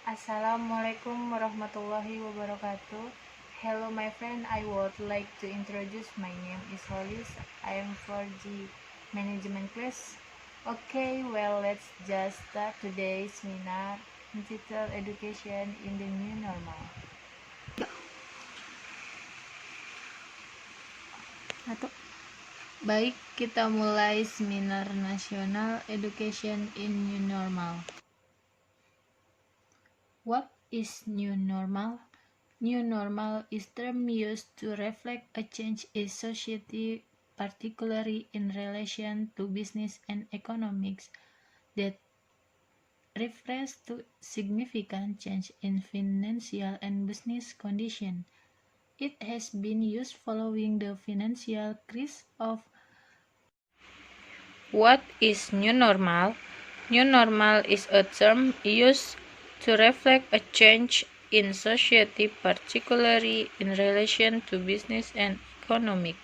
Assalamualaikum warahmatullahi wabarakatuh. Hello my friend, I would like to introduce my name is Holis. I am for the management class. Okay, well let's just start today's seminar entitled Education in the New Normal. Baik, kita mulai seminar nasional Education in New Normal. What is new normal? New normal is term used to reflect a change in society, particularly in relation to business and economics, that refers to significant change in financial and business conditions. It has been used following the financial crisis of. What is new normal? New normal is a term used to reflect a change in society, particularly in relation to business and economic,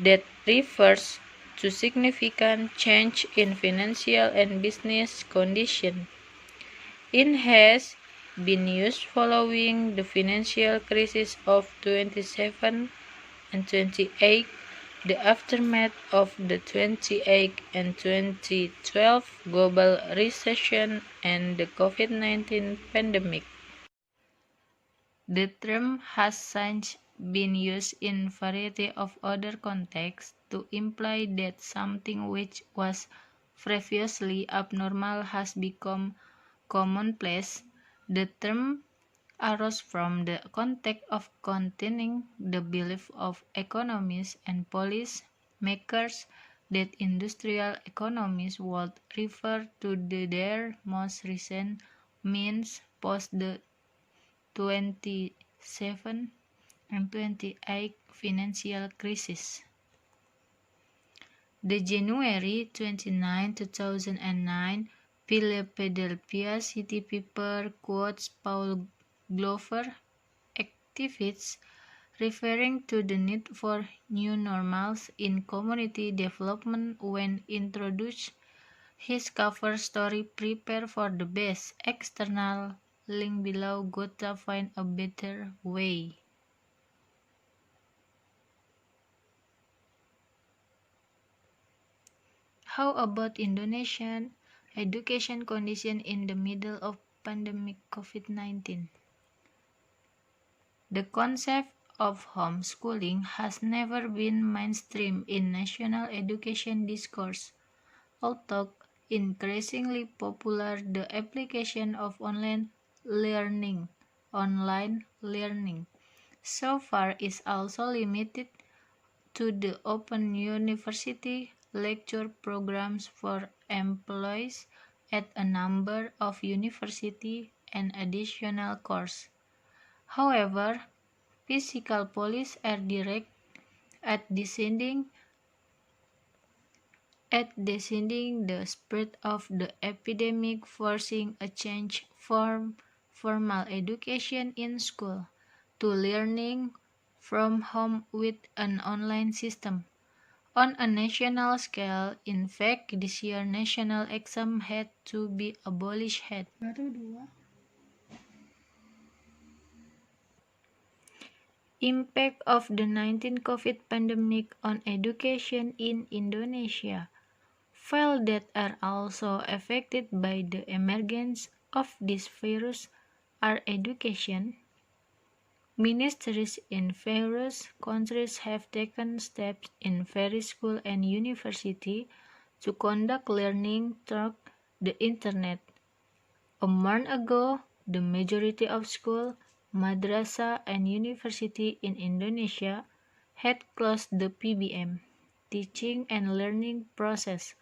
that refers to significant change in financial and business conditions. It has been used following the financial crisis of 27 and 28, the aftermath of the 28 and 2012 global recession and the COVID-19 pandemic. The term has since been used in variety of other contexts to imply that something which was previously abnormal has become commonplace. The term arose from the context of containing the belief of economists and policy makers that industrial economies would revert to their most recent means post the 27 and 28 financial crisis. The January 29, 2009 Philadelphia City paper quotes Paul Glover, activist, referring to the need for new normals in community development when introduced his cover story Prepare for the Best. External link below. Gotta find a better way. How about Indonesian education condition in the middle of pandemic COVID-19? The concept of homeschooling has never been mainstream in national education discourse, although increasingly popular. The application of online learning so far is also limited to the Open University lecture programs for employees at a number of universities and additional courses. However, physical policies are direct at descending the spread of the epidemic, forcing a change from formal education in school to learning from home with an online system. On a national scale, in fact, this year national exam had to be abolished. Impact of the 19 COVID pandemic on education in Indonesia. Fields that are also affected by the emergence of this virus are education. Ministries in various countries have taken steps in various schools and universities to conduct learning through the internet. A month ago, the majority of schools, madrasah, and universities in Indonesia had closed the PBM, teaching and learning process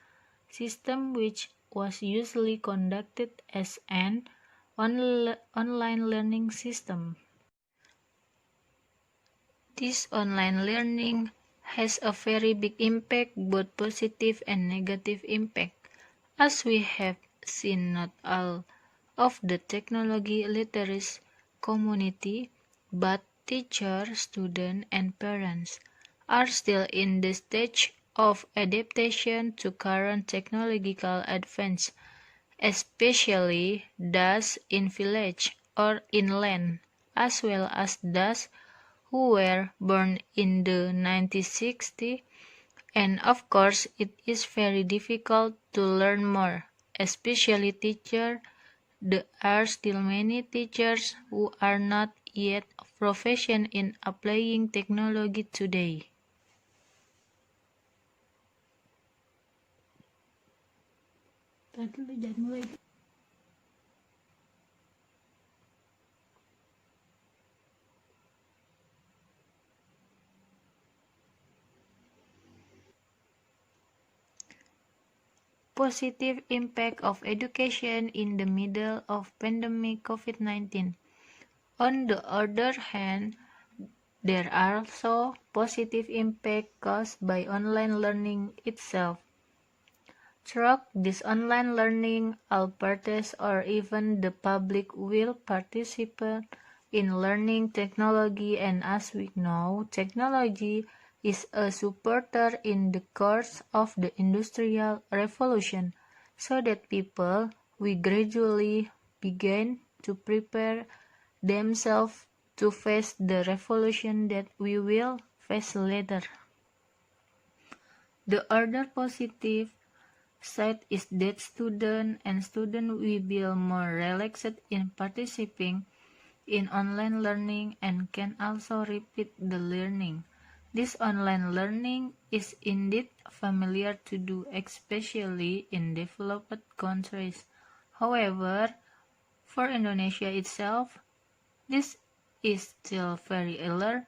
system, which was usually conducted as an online learning system. This online learning has a very big impact, both positive and negative impact, as we have seen not all of the technology literate community, but teachers, students, and parents are still in the stage of adaptation to current technological advance, especially those in village or inland, as well as those who were born in the 1960s. And of course, it is very difficult to learn more, especially teachers. There are still many teachers who are not yet proficient in applying technology today. Positive impact of education in the middle of pandemic COVID-19. On the other hand, there are also positive impacts caused by online learning itself. Through this online learning, all parties or even the public will participate in learning technology, and as we know, technology is a supporter in the course of the Industrial Revolution, so that people will gradually begin to prepare themselves to face the revolution that we will face later. The other positive side is that students will be more relaxed in participating in online learning and can also repeat the learning. This online learning is indeed familiar to do, especially in developed countries. However, for Indonesia itself, this is still very early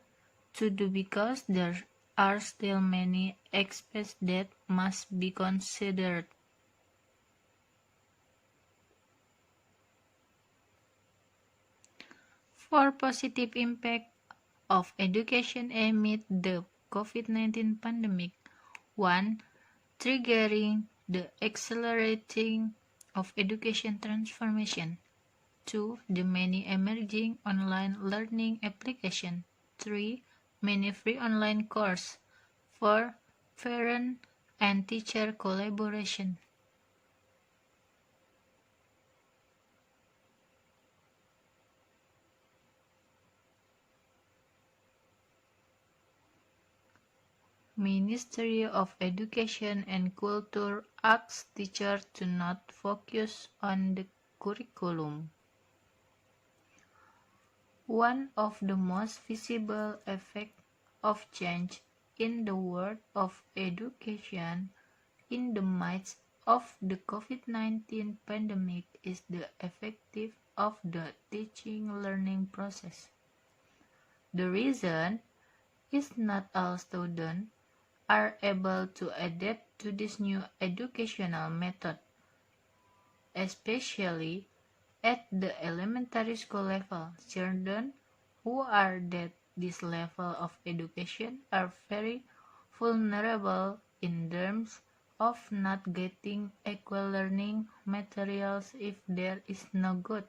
to do because there are still many aspects that must be considered. For positive impact of education amid the COVID-19 pandemic. 1. Triggering the accelerating of education transformation. 2. The many emerging online learning applications. 3. Many free online courses. 4. Parent and teacher collaboration. Ministry of Education and Culture asks teachers to not focus on the curriculum. One of the most visible effects of change in the world of education in the midst of the COVID-19 pandemic is the effective of the teaching-learning process. The reason is not all students are able to adapt to this new educational method, especially at the elementary school level. Children who are at this level of education are very vulnerable in terms of not getting equal learning materials if there is no good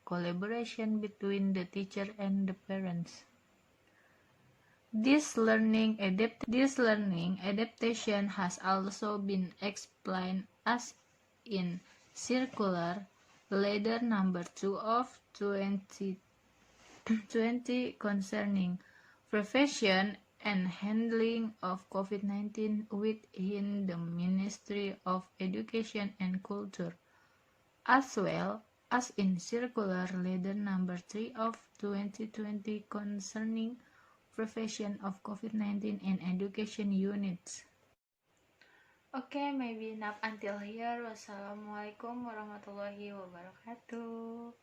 collaboration between the teacher and the parents. This learning adaptation has also been explained as in Circular Letter number 2 of 2020 concerning prevention and handling of COVID-19 within the Ministry of Education and Culture, as well as in Circular Letter number 3 of 2020 concerning prevention of COVID-19 in education units. Okay, maybe enough until here. Wassalamualaikum warahmatullahi wabarakatuh.